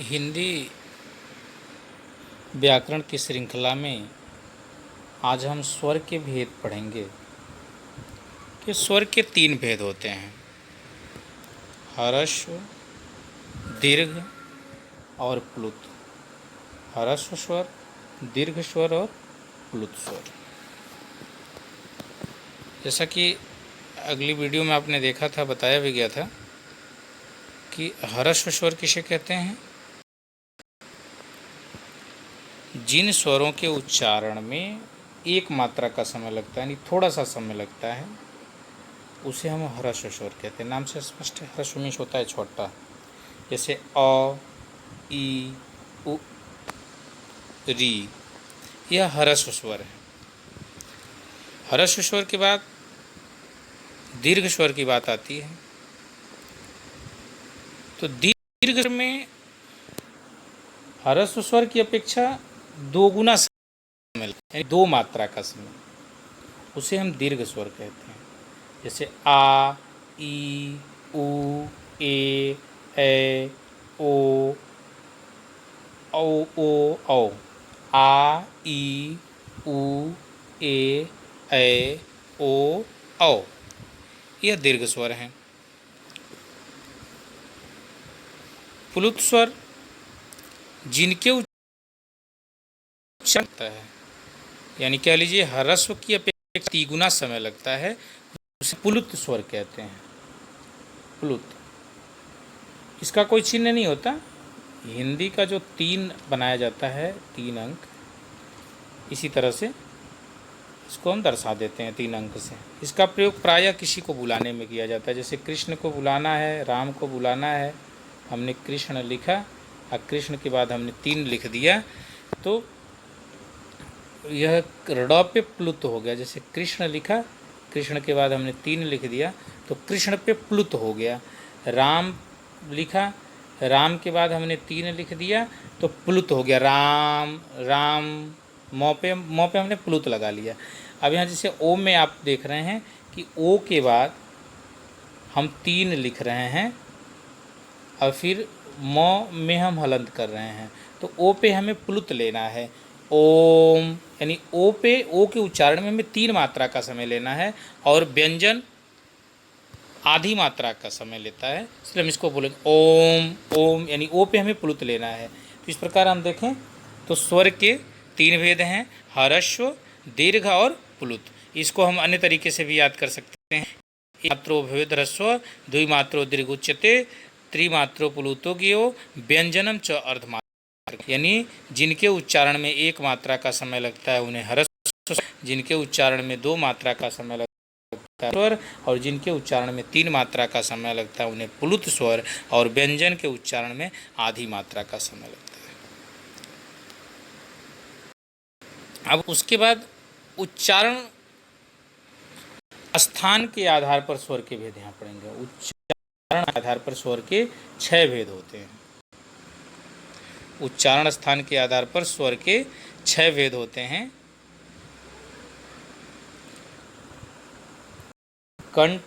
हिंदी व्याकरण की श्रृंखला में आज हम स्वर के भेद पढ़ेंगे कि स्वर के 3 भेद होते हैं: ह्रस्व, दीर्घ और प्लुत। ह्रस्व स्वर, दीर्घ स्वर और प्लुत स्वर। जैसा कि अगली वीडियो में आपने देखा था, बताया भी गया था कि ह्रस्व स्वर किसे कहते हैं? जिन स्वरों के उच्चारण में एक मात्रा का समय लगता है, यानी थोड़ा सा समय लगता है, उसे हम ह्रस्व स्वर कहते हैं। नाम से स्पष्ट है, ह्रस्व मीन्स होता है छोटा। जैसे अ, ई, उ, री, यह ह्रस्व स्वर है। ह्रस्व स्वर के बाद दीर्घ स्वर की बात आती है। तो दीर्घ में ह्रस्व स्वर की अपेक्षा 2 गुना समय, यानी 2 मात्रा का समय, उसे हम दीर्घ स्वर कहते हैं। जैसे आ, ई, उ, ए, ओ, औ। आ, ई, उ, ए, ओ, औ, यह दीर्घ स्वर हैं। प्लुत स्वर जिनके उच्चारण लगता है, यानी कह लीजिए ह्रस्व की अपेक्षा 3 गुना समय लगता है, उसे प्लुत स्वर कहते हैं। प्लुत, इसका कोई चिन्ह नहीं होता। हिंदी का जो 3 बनाया जाता है, 3 अंक, इसी तरह से इसको हम दर्शा देते हैं 3 अंक से। इसका प्रयोग प्रायः किसी को बुलाने में किया जाता है। जैसे कृष्ण को बुलाना है, राम को बुलाना है, हमने कृष्ण लिखा और कृष्ण के बाद हमने 3 लिख दिया, तो यह ड़ पे प्लुत हो गया। जैसे कृष्ण लिखा, कृष्ण के बाद हमने 3 लिख दिया, तो कृष्ण पे प्लुत हो गया। राम लिखा, राम के बाद हमने 3 लिख दिया, तो प्लुत हो गया। राम, राम, मौ पे हमने प्लुत लगा लिया। अब यहाँ जैसे ओ में आप देख रहे हैं कि ओ के बाद हम 3 लिख रहे हैं और फिर मौ में हम हलंत कर रहे हैं, तो ओ पे हमें प्लुत लेना है। ओम, यानी ओ पे, ओ के उच्चारण में हमें 3 मात्रा का समय लेना है और व्यंजन आधी मात्रा का समय लेता है, इसलिए हम इसको बोलेंगे ओम। ओम यानी ओ पे हमें प्लुत लेना है। तो इस प्रकार हम देखें तो स्वर के 3 भेद हैं: ह्रस्व, दीर्घ और प्लुत। इसको हम अन्य तरीके से भी याद कर सकते हैं। मात्रो भेद ह्रस्व, द्विमात्रो दीर्घ उच्यते, त्रिमात्रो प्लुतो ज्ञेयो, व्यंजनम च अर्धमात्र। यानी जिनके उच्चारण में 1 मात्रा का समय लगता है उन्हें ह्रस्व, जिनके उच्चारण में 2 मात्रा का समय लगता है स्वर, और जिनके उच्चारण में 3 मात्रा का समय लगता है उन्हें प्लुत स्वर, और व्यंजन के उच्चारण में आधी मात्रा का समय लगता है। अब उसके बाद उच्चारण स्थान के आधार पर स्वर के भेद यहाँ पढ़ेंगे। उच्चारण आधार पर स्वर के 6 भेद होते हैं। उच्चारण स्थान के आधार पर स्वर के 6 भेद होते हैं। कंठ,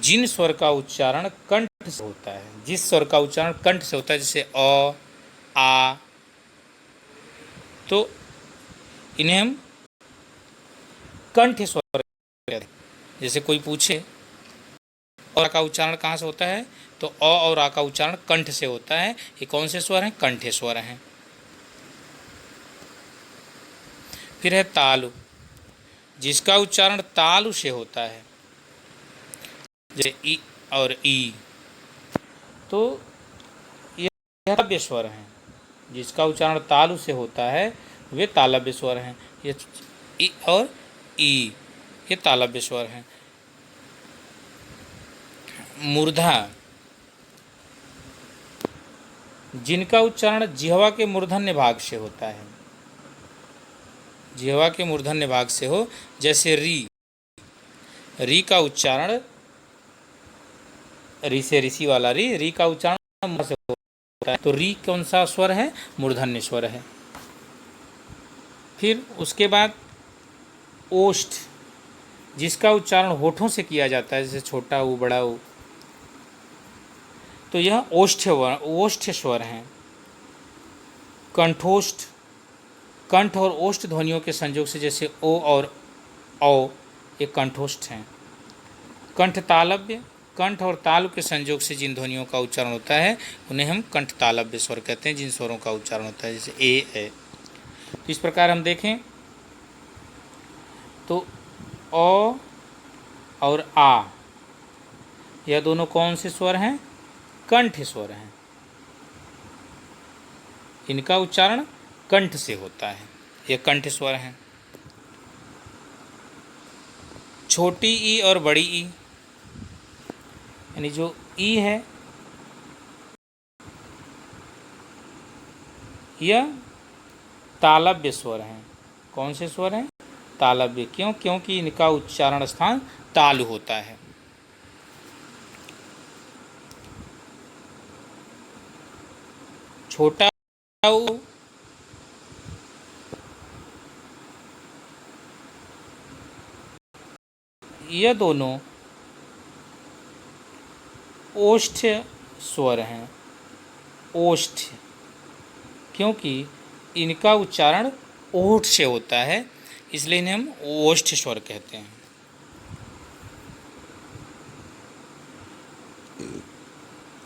जिन स्वर का उच्चारण कंठ से होता है, जिस स्वर का उच्चारण कंठ से होता है, जैसे अ, आ, तो इन्हें हम कंठ स्वर कहते हैं। जैसे कोई पूछे और का उच्चारण कहाँ से होता है, तो अ और आ का उच्चारण कंठ से होता है। ये कौन से स्वर हैं? कंठ स्वर हैं। फिर है तालु, जिसका उच्चारण तालु से होता है, जैसे ई और ई, तो ये तालव्य स्वर हैं। जिसका उच्चारण तालु से होता है वे तालव्य स्वर हैं। ये ई और ई, ये तालव्य स्वर हैं। मूर्धा, जिनका उच्चारण जिह्वा के मूर्धन्य भाग से होता है, जिह्वा के मूर्धन्य भाग से हो, जैसे री, री का उच्चारण, री से ऋषि वाला री, री का उच्चारण मुंह से होता है, तो री कौन सा स्वर है? मूर्धन्य स्वर है। फिर उसके बाद ओष्ठ, जिसका उच्चारण होठों से किया जाता है, जैसे छोटा ऊ, बड़ा ऊ, तो यह ओष्ठ स्वर हैं। कंठोष्ठ, कंठ और ओष्ठ ध्वनियों के संयोग से, जैसे ओ और औ, ये कंठोष्ठ हैं। कंठ तालव्य, कंठ और तालु के संयोग से जिन ध्वनियों का उच्चारण होता है उन्हें हम कंठ तालव्य स्वर कहते हैं, जिन स्वरों का उच्चारण होता है, जैसे ए है। तो इस प्रकार हम देखें तो अ और आ, यह दोनों कौन से स्वर हैं? कंठ स्वर हैं। इनका उच्चारण कंठ से होता है, ये कंठ स्वर हैं। छोटी ई और बड़ी ई, यानी जो ई है यह तालव्य स्वर हैं। कौन से स्वर हैं? तालव्य। क्यों? क्योंकि इनका उच्चारण स्थान तालु होता है। छोटा ऊ, यह दोनों ओष्ठ स्वर हैं। ओष्ठ, क्योंकि इनका उच्चारण ओठ से होता है, इसलिए इन्हें हम ओष्ठ स्वर कहते हैं।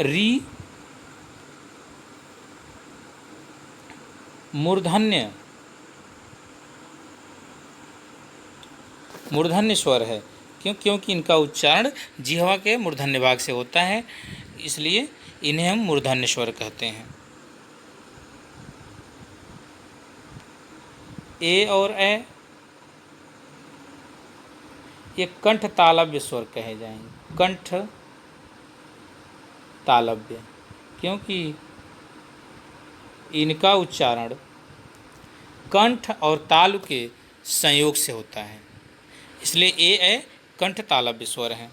री मूर्धन्य, मूर्धन्य स्वर है। क्यों? क्योंकि इनका उच्चारण जिह्वा के मूर्धन्य भाग से होता है, इसलिए इन्हें हम मूर्धन्य स्वर कहते हैं। ए और ए, ये कंठ तालव्य स्वर कहे जाएंगे। कंठ तालव्य, क्योंकि इनका उच्चारण कंठ और तालु के संयोग से होता है, इसलिए ए कंठ तालव्य स्वर हैं।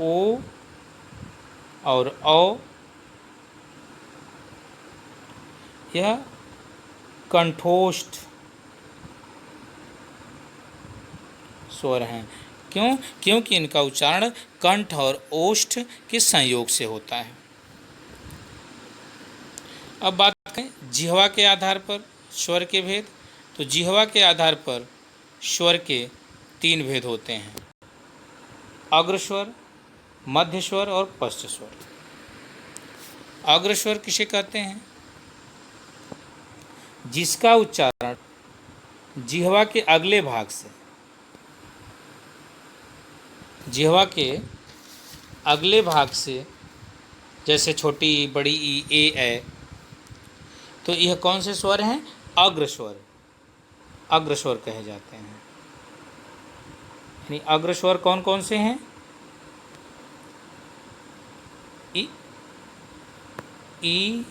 ओ और औ, यह कंठोष्ठ स्वर हैं। क्यों? क्योंकि इनका उच्चारण कंठ और ओष्ठ के संयोग से होता है। अब बात करें जिह्वा के आधार पर स्वर के भेद, तो जिह्वा के आधार पर स्वर के 3 भेद होते हैं: अग्रस्वर, मध्य स्वर और पश्च स्वर। अग्रस्वर किसे कहते हैं? जिसका उच्चारण जिह्वा के अगले भाग से, जिह्वा के अगले भाग से, जैसे छोटी ई, बड़ी ई, ए, तो यह कौन से स्वर हैं? अग्रस्वर, अग्रस्वर कहे जाते हैं। यानी अग्रस्वर कौन कौन से हैं? ई,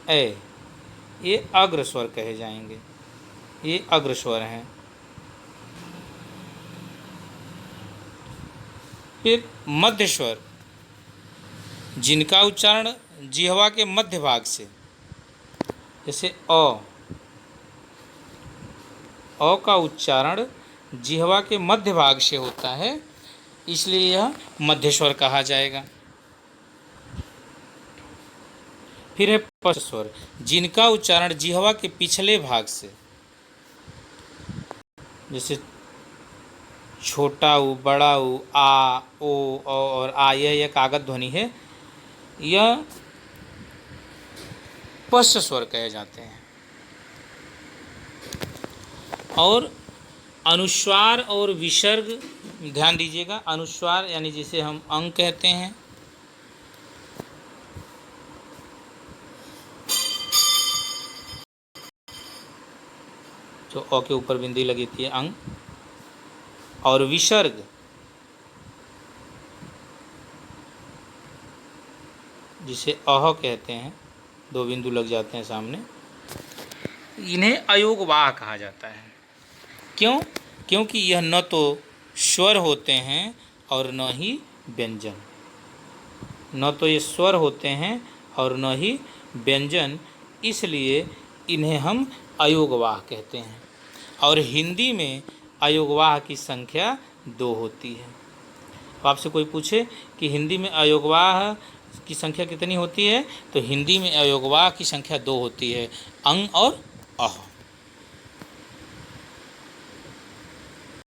ए, ये अग्रस्वर कहे जाएंगे, ये अग्रस्वर हैं। फिर मध्य स्वर, जिनका उच्चारण जिह्वा के मध्य भाग से, जैसे अ का उच्चारण जिह्वा के मध्य भाग से होता है, इसलिए यह मध्य स्वर कहा जाएगा। फिर है पश्च स्वर, जिनका उच्चारण जिह्वा के पिछले भाग से, जैसे छोटा ऊ, बड़ा ऊ, आ, ओ और आ, यह एक आगत ध्वनि है, यह पश्च स्वर कहे जाते हैं। और अनुस्वार और विसर्ग, ध्यान दीजिएगा, अनुस्वार यानी जिसे हम अंग कहते हैं, जो अ के ऊपर बिंदी लगी थी, अंग, और विसर्ग जिसे अह कहते हैं, 2 बिंदु लग जाते हैं सामने, इन्हें अयोगवाह कहा जाता है। क्यों? क्योंकि यह न तो स्वर होते हैं और न ही व्यंजन, न तो ये स्वर होते हैं और न ही व्यंजन, इसलिए इन्हें हम अयोगवाह कहते हैं। और हिंदी में अयोगवाह की संख्या 2 होती है। तो आपसे कोई पूछे कि हिंदी में अयोगवाह की संख्या कितनी होती है, तो हिंदी में अयोगवाह की संख्या 2 होती है, अंग और अह।